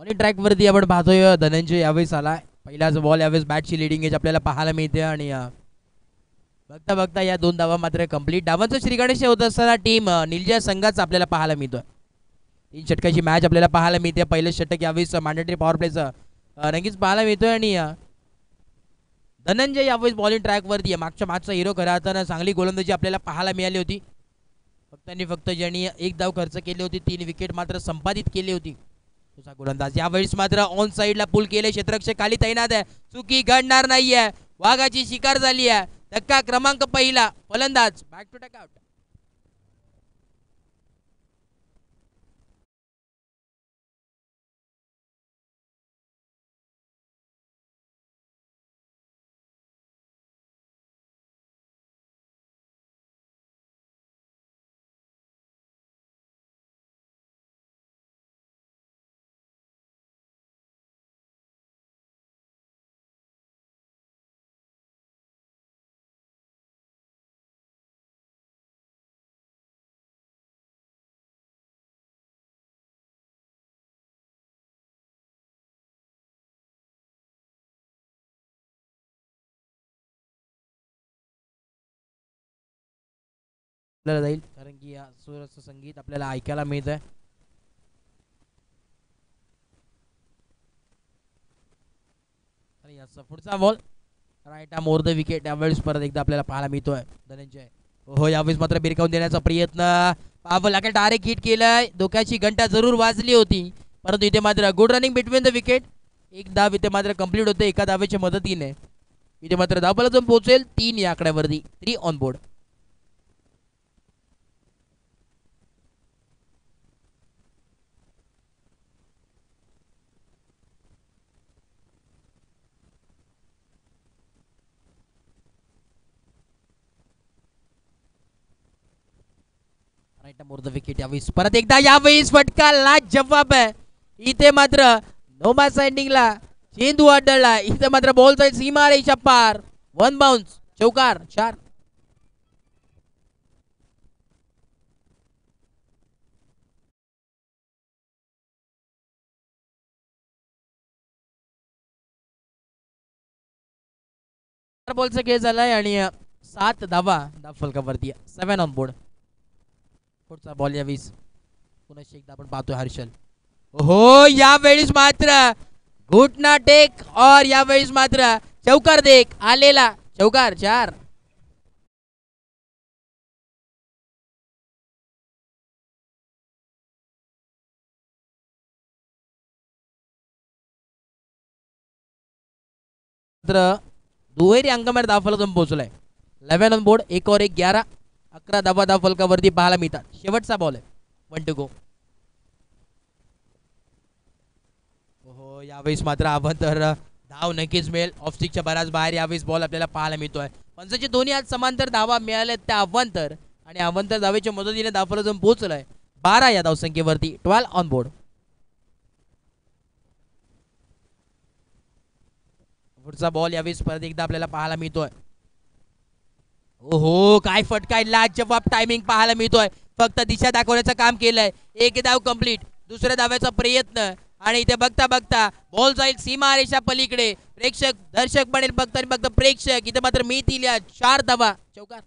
Bowling track वरती आपण पाहतोय धनंजय यावेळेस आलाय. पहिलाच बॉल यावेळेस बॅटची लिडिंग एज आपल्याला पाहायला मिळते आणि बघता बघता या 2 धावा मात्र कंप्लीट. धावांचं श्रीगणेश होत असताना टीम निलजा संघाचा आपल्याला पाहायला मिळतोय. 3 षटकाची मॅच आपल्याला पाहायला मिळते. पहिलं षटक यावेळेस मॅन्डेटरी पॉवर प्लेचं नक्कीच पाहायला मिळतोय आणि धनंजय यावेळेस बॉलिंग ट्रॅक वरती मागच्या मॅचचा हिरो खरा तर चांगली गोलंदाजी आपल्याला पाहायला मिळाली होती. फक्त ज्यांनी 1 धाव खर्च केली होती, 3 विकेट मात्र संपादित केली होती. तुझा गोलंदाज यावेळेस मात्र ऑन साइडला पुल केले. क्षेत्ररक्षक खाली तैनात आहे. चुकी घडणार नाहीये. वाघाची शिकार झाली आहे. धक्का क्रमांक पहिला. फलंदाज बॅक टू टॅक आउट. जाईल कारण की या सुराचं संगीत आपल्याला ऐकायला मिळत आहे. आणि याचा पुढचा ball right more the wicket. यावेळेस परत एकदा आपल्याला पाहायला मिळतोय धनंजय. हो यावेळेस मात्र बिरकावून देण्याचा प्रयत्न. पावला डायरेक्ट हिट केलाय. डोक्याची घंटा जरूर वाजली होती, परंतु इथे मात्र good running between the wicket. 1 धाव इथे मात्र कंप्लीट होते एका धावेच्या मदतीने. इथे मात्र धावला जाऊन पोहोचेल 3 या आकड्यावरती. 3 on board. Right more the wicket. यावेळेस परत एकदा यावेळेस फटका लाजवाब आहे. इथे मात्र नोमा साइडिंगला चेंडू आढळला. इथे मात्र बॉल जाईल सीमा रेषा पार. 1 बाउन्स. चौकार 4. बॉलचा खेळ झालाय आणि 7 धावा फलकावरती. 7 ऑन बोर्ड. पुढचा बॉल यावेळेस पुन्हा एकदा आपण पाहतोय हर्षल. हो यावेळेस मात्र घुटना टेक और यावेळेस मात्र चौकार देख आलेला. चौकार 4. दुहेरी अंकामध्ये धावफलकावर पोहोचलाय. 11 ऑन बोर्ड. 1 और 1 11. 11 धावा धावफलकावरती पाहायला मिळतात. शेवटचा बॉल आहे. 1 टू गो. हो यावेळेस मात्र अवंतर धाव नक्कीच मिळेल. ऑफ स्टिकच्या बराच बाहेर यावेळेस बॉल आपल्याला पाहायला मिळतोय. पंचाचे दोन्ही आज समांतर धावा मिळाल्या त्या अवंतर आणि अवंतर धावेच्या मदतीने धावफलकावर पोहोचलाय 12 या धावसंख्येवरती. 12 ऑन बोर्ड. पुढचा बॉल यावेळेस परत एकदा आपल्याला पाहायला मिळतोय. ओहो काय फटका. लाजवाब टायमिंग पाहायला मिळतोय. फक्त दिशा दाखवण्याचं काम केलंय. 1 धाव कंप्लीट. दुसऱ्या धाव्याचा प्रयत्न आणि इथे बघता बघता बॉल जाईल सीमा रेषा पलीकडे. प्रेक्षक दर्शक बनेल बघता प्रेक्षक. इथे मात्र मिळतील 4 धावा. चौकार.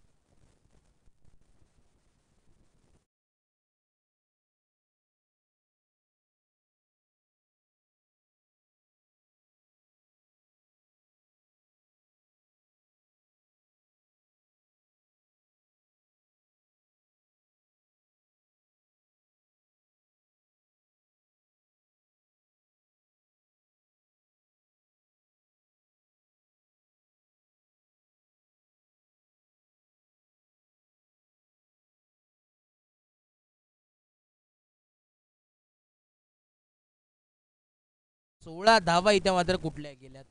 सोळा धावा इथे मात्र कुठल्या गेल्यात.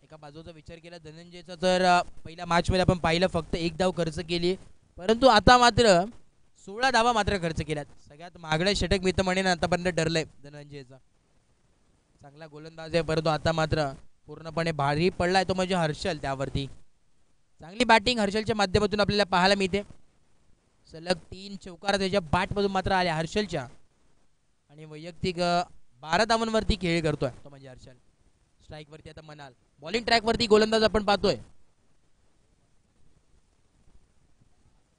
एका बाजूचा विचार केला धनंजयचा तर पहिल्या मॅच मध्ये आपण पाहिलं फक्त 1 धाव खर्च केली, परंतु आता मात्र 16 धावा मात्र खर्च केल्यात. सगळ्यात महागडे षटक मी तर म्हणेन आतापर्यंत ठरलंय धनंजयचा. चांगला गोलंदाज आहे, परंतु आता मात्र पूर्णपणे भारी पडलाय तो म्हणजे हर्षल. त्यावरती चांगली बॅटिंग हर्षलच्या माध्यमातून आपल्याला पाहायला मिळते. सलग 3 चौकार त्याच्या बॅट मधून मात्र आल्या हर्षलच्या आणि वैयक्तिक 12 धावांवरती खेळ करतोय तो म्हणजे हर्षल. स्ट्राईक वरती आता मनाल, बॉलिंग ट्रॅक वरती गोलंदाज आपण पाहतोय.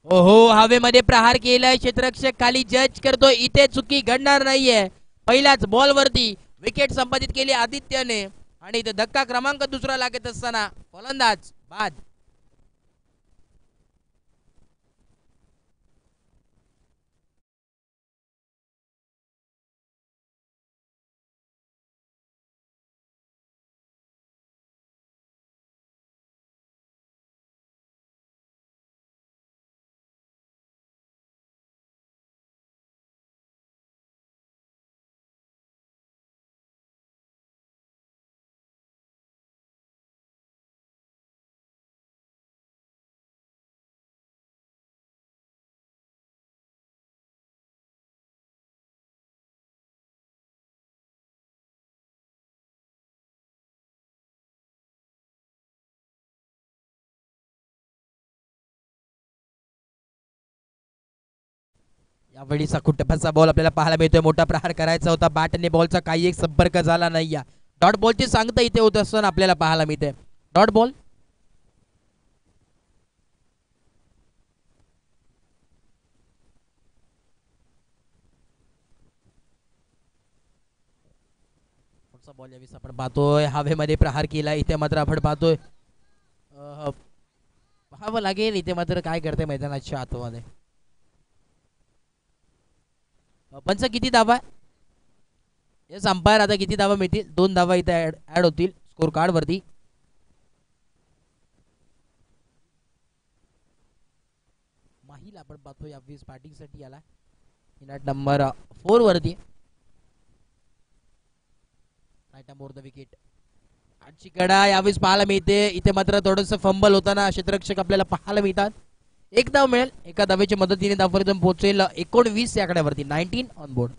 ओहो, हवेमध्ये प्रहार केलाय क्षेत्ररक्षक खाली जज करतोय. इथे चुकी घडणार नाहीये. पहिल्याच बॉल वरती विकेट संपादित केली आदित्यने आणि इथे धक्का क्रमांक दुसरा लागत असताना फलंदाज बाद. यावेळी कुटुंबाचा बॉल आपल्याला पाहायला मिळतोय. मोठा प्रहार करायचा होता, बॅटने बॉलचा काही एक संपर्क झाला नाही. या डॉट बॉलची सांगता इथे होत असताना आपल्याला पाहायला मिळते. Dot ball. बॉल यावेळी आपण पाहतोय हवेमध्ये प्रहार केला. इथे मात्र आपण पाहतोय पाहावं लागेल इथे मात्र काय करते मैदानाच्या आतमध्ये. पंच किती धावा, येस अंपायर आता किती धावा मिळतील? 2 धावा इथे ऍड होतील स्कोर कार्ड वरती. माहील आपण पाहतोय यावेळी बॅटिंग साठी आला इनॅट नंबर 4 वरती. मोर द विकेट. आजची कडा यावेळी पाहायला मिळते. इथे मात्र थोडस फंबल होताना क्षेत्ररक्षक आपल्याला पाहायला मिळतात. एक धाव मिळेल, एका धावेच्या मदतीने धावपर्यंत पोहोचेल 19 या आकड्यावरती. 19 ऑन बोर्ड.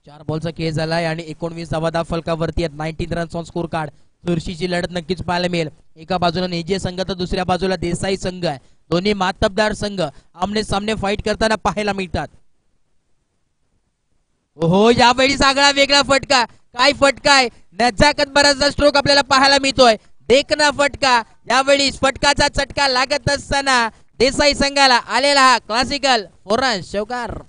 4 बॉलचा खेळ झालाय आणि 19 धावा धाव फलकावरती आहेत. 19 रन्स ऑन स्कोर कार्ड. चुरशीची लढत नक्कीच पाहायला मिळेल. एका बाजूला नेजे संघ तर दुसऱ्या बाजूला देसाई संघ आहे. दोन्ही मातबदार संघ आमने सामने फाईट करताना पाहायला मिळतात. हो, यावेळी सगळा वेगळा फटका. काय फटका आहे, नजाकत बराचसा स्ट्रोक आपल्याला पाहायला मिळतोय. देखना फटका. यावेळी फटकाचा चटका लागत असताना देसाई संघाला आलेला हा क्लासिकल 4 रन चौकार.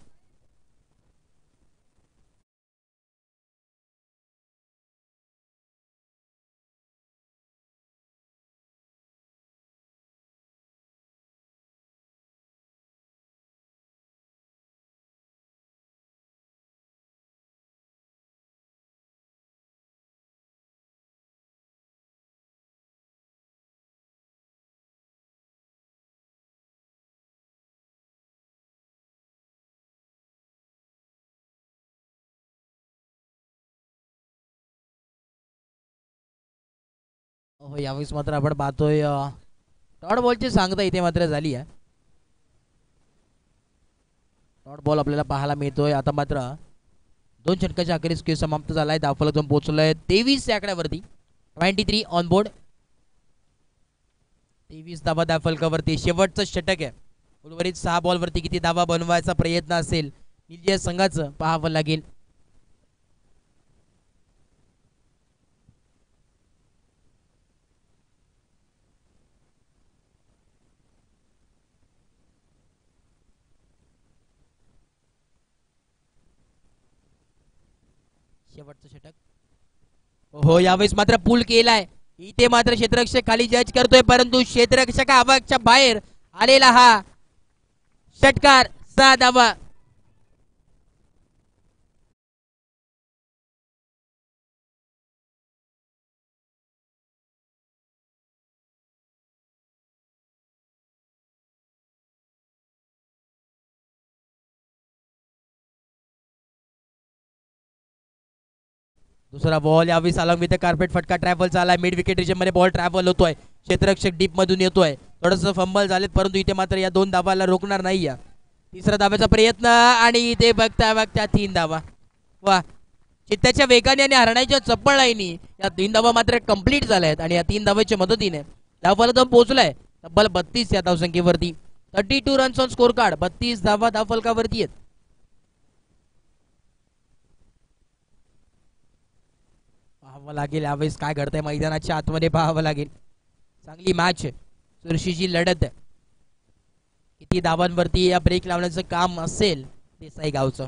हो, यावेळेस मात्र आपण पाहतोय डॉट बॉलची सांगता इथे मात्र झाली आहे. डॉट बॉल आपल्याला पाहायला मिळतोय. आता मात्र 2 षटकाच्या अखेरीस खेळ समाप्त झालाय. धावफलक जाऊन पोहोचलोय 23 या आकड्यावरती. 23 ऑन बोर्ड. 23 धावा धावफलकावरती. शेवटचं षटक आहे. उर्वरित 6 बॉल वरती किती धावा बनवायचा प्रयत्न असेल निलय संघाचं पाहावं लागेल. शेवटचं षटक. हो, यावेळेस मात्र पूल केलाय. इथे मात्र क्षेत्ररक्षक खाली जज करतोय, परंतु क्षेत्ररक्षक आवाजच्या बाहेर आलेला हा षटकार 6 धावा. दुसरा बॉल यावेळी सालंग इथे कार्पेट फटका ट्रॅव्हल झालाय. मिड विकेट रिजन मध्ये बॉल ट्रॅव्हल होतोय. क्षेत्ररक्षक डीप मधून येतोय. थोडस फंबल झालेत, परंतु इथे मात्र या 2 धावाला रोखणार नाही. तिसरा धाव्याचा प्रयत्न आणि इथे बघता बघता 3 धावा. वा, चित्ताच्या वेगाने आणि हरणाच्या चप्पळ लाईनी या 3 धावा मात्र कंप्लीट झाल्या आहेत आणि या 3 धावाच्या मदतीने धावफलक जाऊन पोहोचलाय तब्बल 32 या धावसंख्येवरती. 32 रन्स ऑन स्कोर कार्ड. 32 धावा धावफलकावरती आहेत. पाहावं लागेल यावेळेस काय घडतंय मैदानाच्या आतमध्ये पाहावं लागेल. चांगली मॅच चुरशीची लढत किती धावांवरती या ब्रेक लावण्याचं काम असेल देसाई गावचं.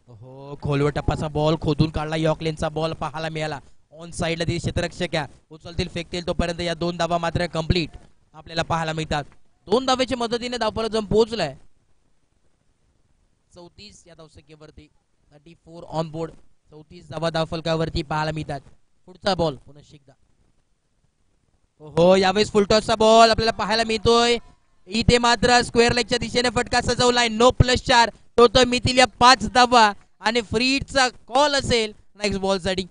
हो खोलवर टप्पाचा बॉल खोदून काढला यॉकलेनचा बॉल पाहायला मिळाला. ऑन साइडला ती क्षेत्ररक्षक उचलतील फेकतील तोपर्यंत या 2 धावा मात्र कंप्लीट आपल्याला पाहायला मिळतात. 2 धावेच्या मदतीने धावफलक जाऊन पोहोचलाय 34 या धावसंख्येवरती. 34 ऑन बोर्ड. 34 धावा धावफलकावरती पाहायला मिळतात. पुढचा बॉल पुन्हा एकदा. हो यावेळेस फुलटॉसचा बॉल आपल्याला पाहायला मिळतोय. इथे मात्र स्क्वेअर लेगच्या दिशेने फटका सजवलाय. नो +4 तो मिळतील या 5 धावा आणि फ्रीचा कॉल असेल नेक्स्ट बॉल साठी.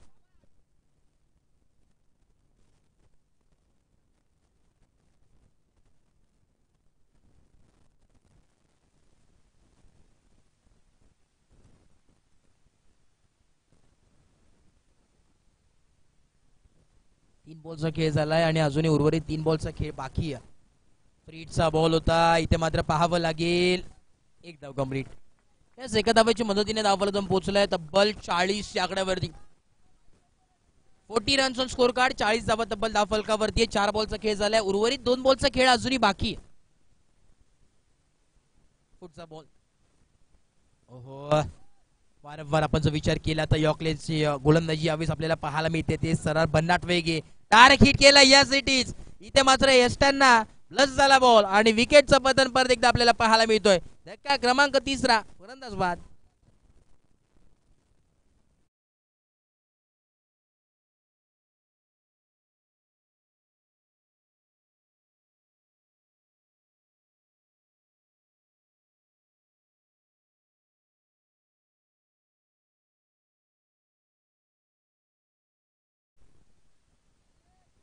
तीन बॉलचा खेळ झालाय आणि अजूनही उर्वरित 3 बॉलचा खेळ बाकी आहे. फ्रीडचा बॉल होता इथे मात्र पाहावं लागेल. एक धाव कंप्लीट. या एका धावेच्या मदतीने धावफलक जाऊन पोहोचलाय तब्बल 40 या आकड्यावरती. 40 रन्स ऑन स्कोर कार्ड. 40 धावा तब्बल धावफलकावरती. 4 बॉलचा खेळ झालाय. उर्वरित 2 बॉलचा खेळ अजूनही बाकी. पुढचा बॉल. ओहो वारंवार आपण जर विचार केला तर यॉकलेनची गोलंदाजी यावेळेस आपल्याला पाहायला मिळते. ते सरळ भन्नाट वेगे डायरेक्ट हिट केला या सिटीज. इथे मात्र यष्टांना प्लस झाला बॉल आणि विकेटचं पतन परत एकदा आपल्याला पाहायला मिळतोय. धक्का क्रमांक 3 फलंदाज बाद.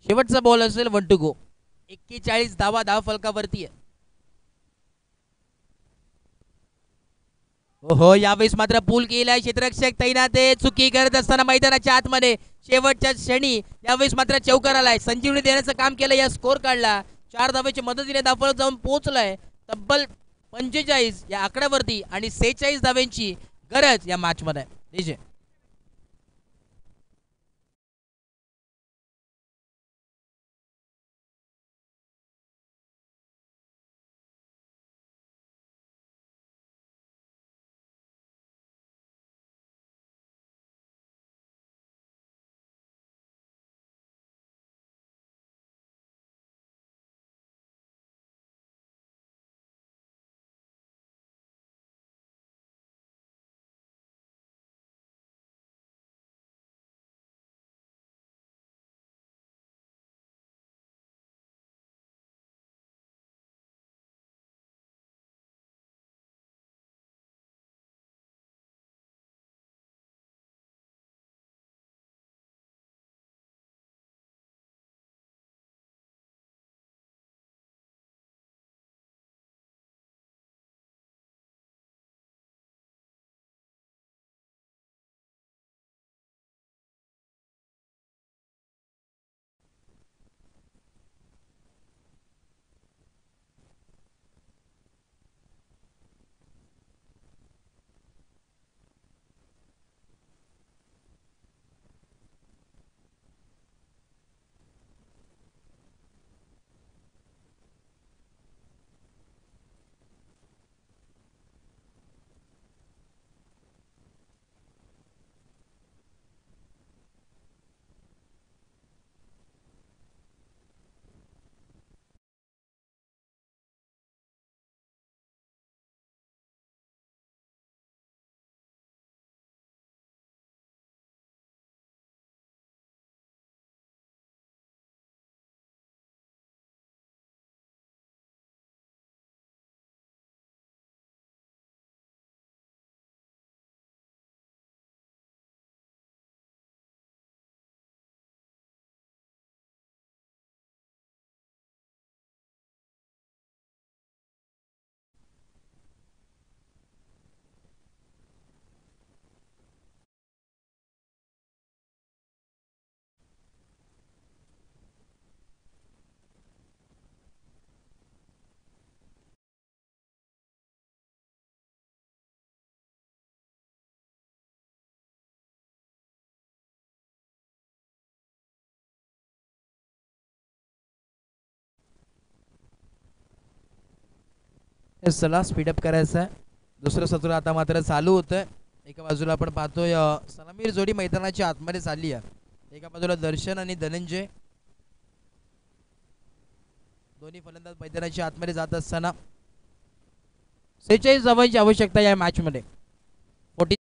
शेवटचा बॉल असेल 1 टू गो. 41 धावा धावफलकावरती आहे. हो यावेळेस मात्र पूल केलाय. क्षेत्ररक्षक तैनात आहे. चुकी करत असताना मैदानाच्या आतमध्ये शेवटच्या क्षणी यावेळेस मात्र चौकार आलाय. संजीवनी देण्याचं काम केलं या स्कोर काढला. 4 धावेच्या मदतीने धावफलक जाऊन पोहोचलाय तब्बल 45 या आकड्यावरती आणि 46 धाव्यांची गरज या मॅच मध्ये. येस, चला स्पीडअप करायचं आहे. दुसरं सत्र आता मात्र चालू होतं. एका बाजूला आपण पाहतोय सलामीर जोडी मैदानाच्या आतमध्ये चालली आहे. एका बाजूला दर्शन आणि धनंजय दोन्ही फलंदाज मैदानाच्या आतमध्ये जात असताना 46 धावांची आवश्यकता या मॅच मध्ये. 40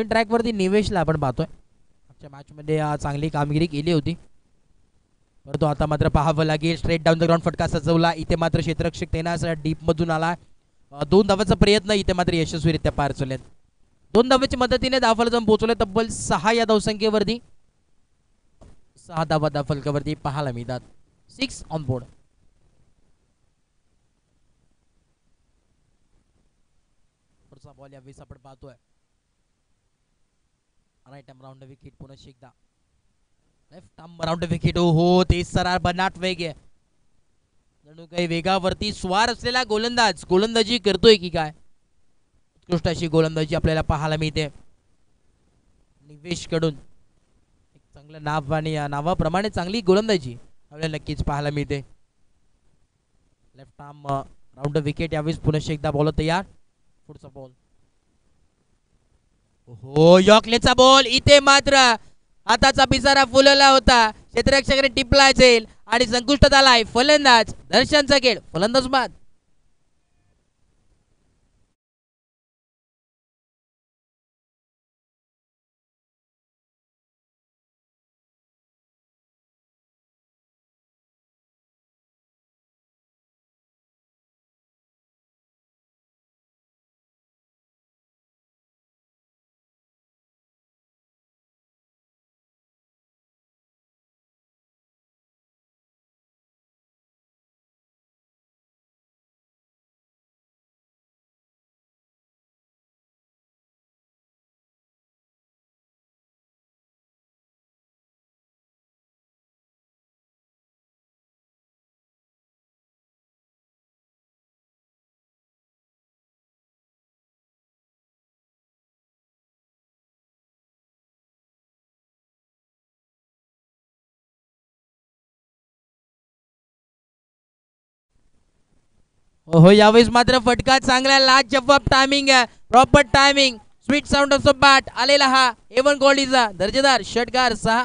ट्रॅक वरती निवेशला आपण पाहतोय. आजच्या मॅच मध्ये चांगली कामगिरी केली होती. परंतु आता मात्र पाहावं लागेल. स्ट्रेट डाऊन द ग्राउंड फटका सजवला. इथे मात्र क्षेत्ररक्षक तेनास डीप मधून आला. 2 धावाचा प्रयत्न इथे मात्र यशस्वीरित्या पार चढलेत. 2 धावाच्या मदतीने धावाला जाऊन पोहोचले. तब्बल 6 या धावसंख्येवरती 6 धावा धावफलकावरती पाहायला मिळतात. 6 ऑन बोर्ड. पुढचा बॉल यावेळेस आपण पाहतोय. राईट आर्म राऊंड विकेट पुन्हा एकदा. Left arm round wicket. हो, ते सरार बनाट वेग आहे. जणू काही वेगावरती स्वार असलेला गोलंदाज गोलंदाजी करतोय की काय. उत्कृष्ट अशी गोलंदाजी आपल्याला पाहायला मिळते निवेश कडून. एक चांगलं नाव आणि नावाप्रमाणे चांगली गोलंदाजी आपल्याला नक्कीच पाहायला मिळते. Left arm round wicket. यावेळेस पुन्हा एकदा बॉल तयार. पुढचा बॉल. हो, यॉर्कलेचा बॉल. इथे मात्र हाताचा पिसारा फुलला होता. क्षेत्ररक्षकाने टिपला असेल आणि संकुष्टात आलाय फलंदाज दर्शनचा खेळ. फलंदाज बाद. हो, यावेळेस मात्र फटका चांगला. लाजवाब टायमिंग आहे. Proper timing. Sweet sound of the bat आलेला हा एवन गोल्डीचा दर्जेदार षटकार 6.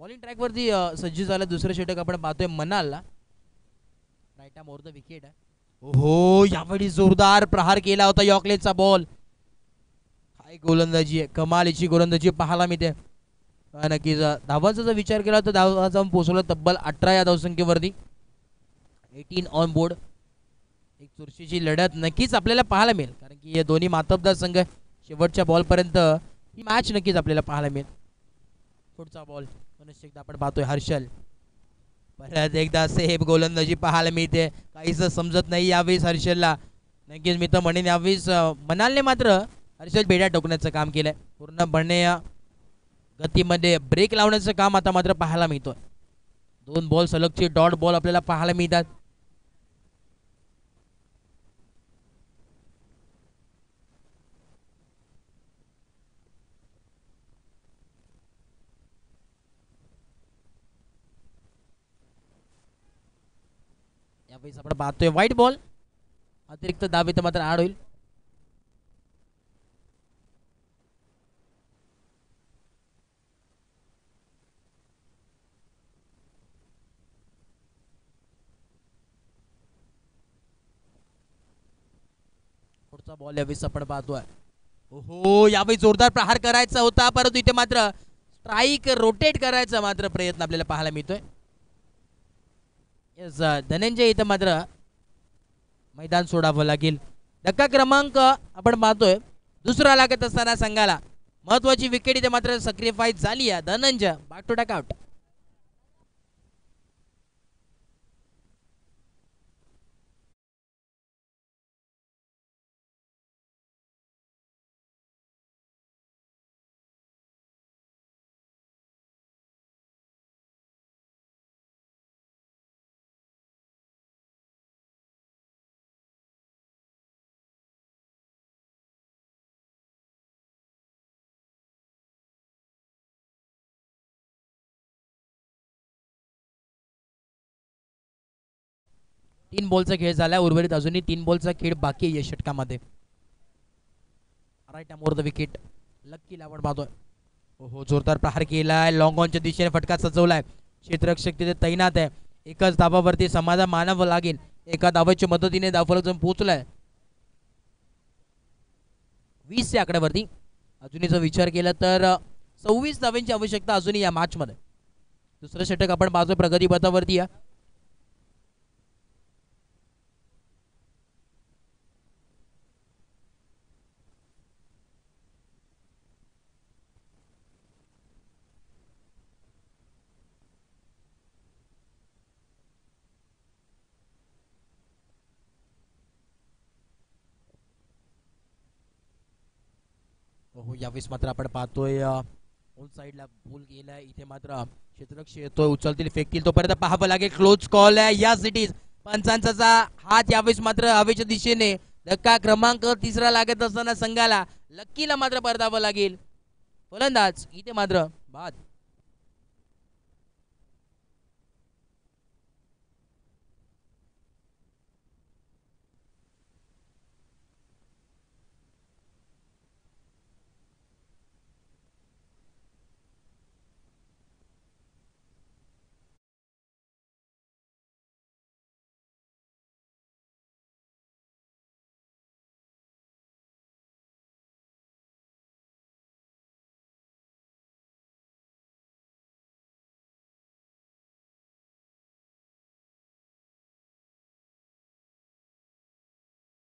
बॉलिंग ट्रॅकवरती सज्ज झाला दुसरं षटक आपण पाहतोय मनालला. Right arm over the wicket आहे. हो यावेळी जोरदार प्रहार केला होता यॉर्कलेनचा बॉल. काय गोलंदाजी आहे, कमालीची गोलंदाजी पाहायला मिळते. नक्कीच धावांचा जर विचार केला तर धावा जाऊन पोहोचवलं तब्बल 18 या धावसंख्येवरती. 18 ऑन बोर्ड. एक चुरशीची लढत नक्कीच आपल्याला पाहायला मिळेल कारण की हे दोन्ही मातबदार संघ शेवटच्या बॉलपर्यंत ही मॅच नक्कीच आपल्याला पाहायला मिळेल. पुढचा बॉल पुन्हा एकदा आपण पाहतोय हर्षल. परत एकदा सेफ गोलंदाजी पाहायला मिळते. काहीच समजत नाही यावेळेस हर्षलला. नक्कीच मी तर म्हणेन यावेळेस मनालने मात्र हर्षल बेड्या टोकण्याचं काम केलंय. पूर्णपणे गतीमध्ये ब्रेक लावण्याचं काम आता मात्र पाहायला मिळतोय. 2 बॉल सलगचे डॉट बॉल आपल्याला पाहायला मिळतात. यावेळेस आपण पाहतोय व्हाईट बॉल. अतिरिक्त दाब इथं मात्र आड होईल. पुढचा बॉल यावेळेस आपण पाहतोय. हो यावेळी जोरदार प्रहार करायचा होता परंतु इथे मात्र स्ट्राईक रोटेट करायचा मात्र प्रयत्न आपल्याला पाहायला मिळतोय. यस धनंजय इथं मात्र मैदान सोडावं लागेल. धक्का क्रमांक आपण पाहतोय दुसरा लागत असताना संघाला महत्वाची विकेट इथे मात्र सॅक्रिफाईस झाली आहे. Dhananjay back to tack out. तीन बॉलचा खेळ झाला. उर्वरित अजूनही 3 बॉलचा खेळ बाकी आहे या षटकामध्ये. Right more the wicket. लक्कीला आपण पाहतोय. हो जोरदार प्रहार केलाय. लॉंग ऑनच्या दिशेने फटका सजवलाय. क्षेत्ररक्षक तिथे तैनात आहे. एकाच धाबावरती समाधान मानावं लागेल. एका धावाच्या मदतीने धावफलक जाऊन पोहोचलाय 20 या आकड्यावरती. अजूनही जर विचार केला तर 26 धावांची आवश्यकता अजूनही या मॅच मध्ये. दुसरं षटक आपण पाहतोय प्रगती पथावरती आहे. हो यावेळेस मात्र आपण पाहतोय ऑन साइडला बॉल गेलाय. इथे मात्र क्षेत्ररक्षक येतोय. उचलतील फेकतील तोपर्यंत पाहावं लागेल. क्लोज कॉल आहे या सिटीज. पंचांचा हात यावेळेस मात्र हवेच्या दिशेने. धक्का क्रमांक तिसरा लागत असताना संघाला लक्कीला मात्र परतावं लागेल. फलंदाज इथे मात्र बाद.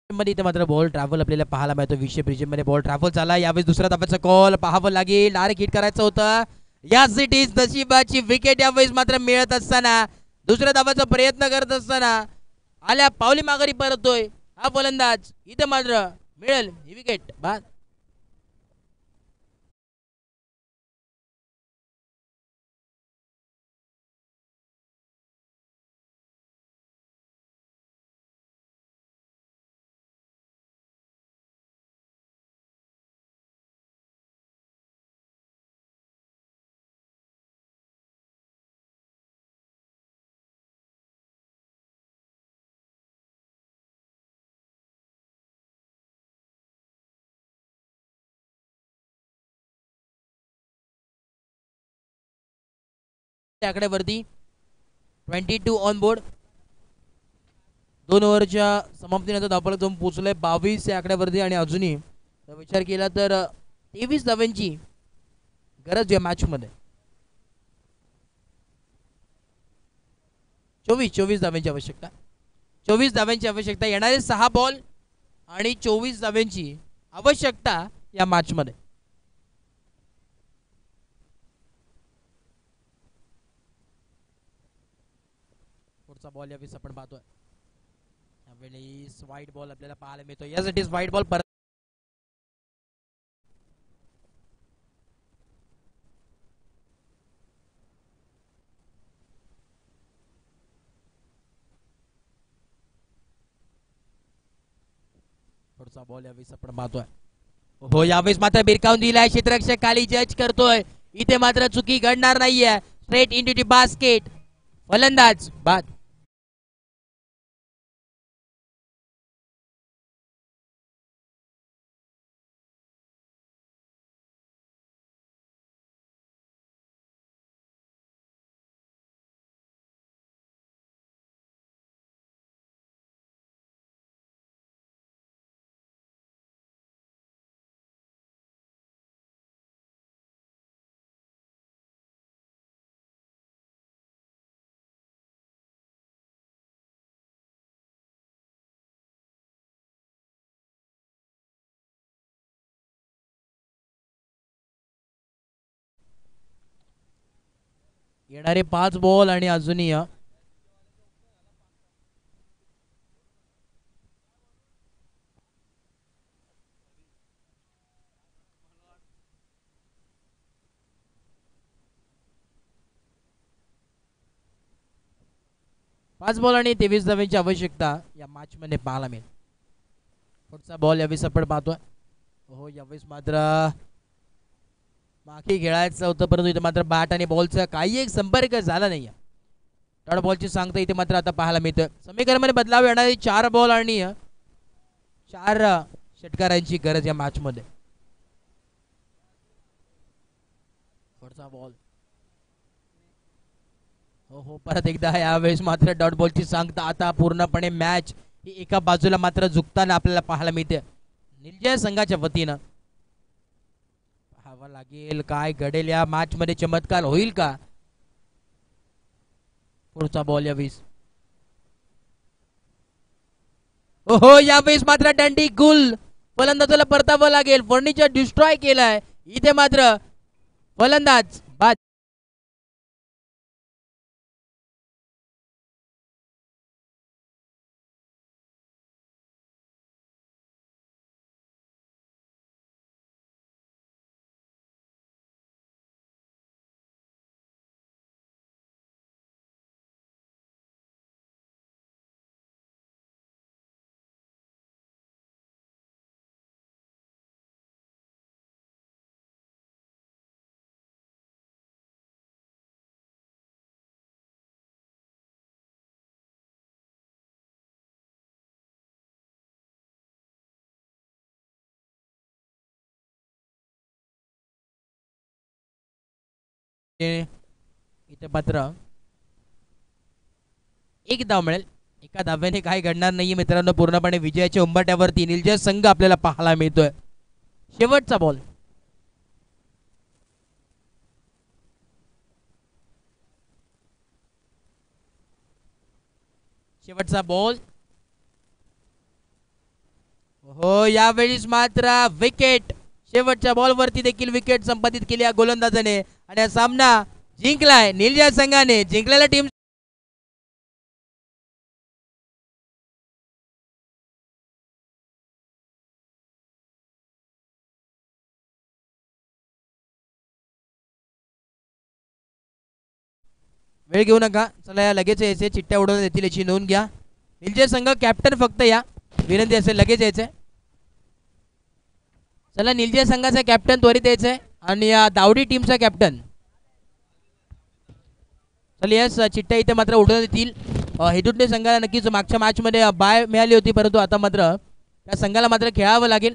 मध्ये इथे मात्र बॉल ट्रॅव्हल आपल्याला पाहायला मिळतो. 20 प्रिजम मध्ये बॉल ट्रॅव्हल झाला. यावेळेस दुसरा धाबाचा कॉल पाहावं लागेल. डायरेक्ट हिट करायचं होतं. या सिटीज नशिबाची विकेट यावेळेस मात्र मिळत असताना दुसऱ्या धाबाचा प्रयत्न करत असताना आल्या पावली माघारी परतोय हा फलंदाज. इथे मात्र मिळेल ही विकेट बाद. आकड्यावरती 22 ऑन बोर्ड. 2 ओव्हरच्या समाप्तीनंतर धावफलक जाऊन पोहोचलोय 22 या आकड्यावरती आणि अजूनही विचार केला तर 23 धावांची गरज या मॅच मध्ये. 24 धावांची आवश्यकता. 24 धावांची आवश्यकता. येणारे 6 बॉल आणि 24 धावांची आवश्यकता या मॅच मध्ये. पुढचा बॉल यावेळेस आपण पाहतोय. यावेळेस व्हाईट बॉल आपल्याला पाहायला मिळतो. यासाठी व्हाईट बॉल परत पुढचा बॉल यावेळेस आपण पाहतोय. हो यावेळेस मात्र बिरकावून दिलाय. क्षेत्ररक्षक खाली जज करतोय. इथे मात्र चुकी घडणार नाहीये. स्ट्रेट इंटू दी बास्केट. फलंदाज बाद. येणारे 5 बॉल आणि अजूनही 5 बॉल आणि 23 धावांची आवश्यकता या मॅच मध्ये पाहायला मिळेल. पुढचा बॉल यावेळेस आपण पाहतोय. हो यावेळेस मात्र मागे खेळायचं होतं परंतु इथे मात्र बॅट आणि बॉलचा काही एक संपर्क झाला नाही. डॉट बॉलची सांगता इथे मात्र आता पाहायला मिळतं. समीकरणामध्ये बदलाव येणारे 4 बॉल आणि 4 षटकारांची गरज या मॅच मध्ये. पुढचा बॉल. हो हो परत एकदा यावेळेस मात्र डॉट बॉलची सांगता. आता पूर्णपणे मॅच ही एका बाजूला मात्र झुकताना आपल्याला पाहायला मिळते. निलजा संघाच्या वतीनं पाहावं लागेल काय घडेल या मॅच मध्ये. चमत्कार होईल का. पुढचा बॉल यावेळेस. हो यावेळेस मात्र दंडी गुल. फलंदाजाला परतावं लागेल. फर्निचर डिस्ट्रॉय केलाय. इथे मात्र फलंदाज बाद. इथे मात्र 1 धाव मिळेल. एका धाव्याने काही घडणार नाहीये मित्रांनो. पूर्णपणे विजयाच्या उंबरठ्यावरती निलजा संघ आपल्याला पाहायला मिळतोय. शेवटचा बॉल. शेवटचा बॉल. हो यावेळेस मात्र विकेट. शेवटच्या बॉलवरती देखील विकेट संपादित केली या गोलंदाजाने आणि हा सामना जिंकलाय निलजा संघाने. जिंकलेला टीम वेळ घेऊ नका. चला या लगेच यायचे. चिट्ट्या उडवून देतील याची नोंद घ्या. निलजा संघ कॅप्टन फक्त या विनंती असेल लगेच यायचंय. चला निलजा संघाचा कॅप्टन त्वरित यायचंय आणि या दावडी टीमचा कॅप्टन. चल यस चिट्ट्या इथे मात्र उडवून देतील. हेदुटणे संघाला नक्कीच मागच्या मॅच मध्ये बाय मिळाली होती परंतु आता मात्र त्या संघाला मात्र खेळावं लागेल.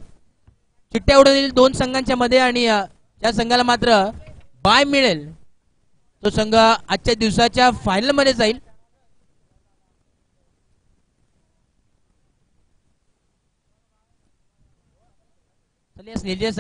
चिट्ट्या उडवून देतील 2 संघांच्या मध्ये आणि ज्या संघाला मात्र बाय मिळेल तो संघ आजच्या दिवसाच्या फायनल मध्ये जाईल. स्नेहल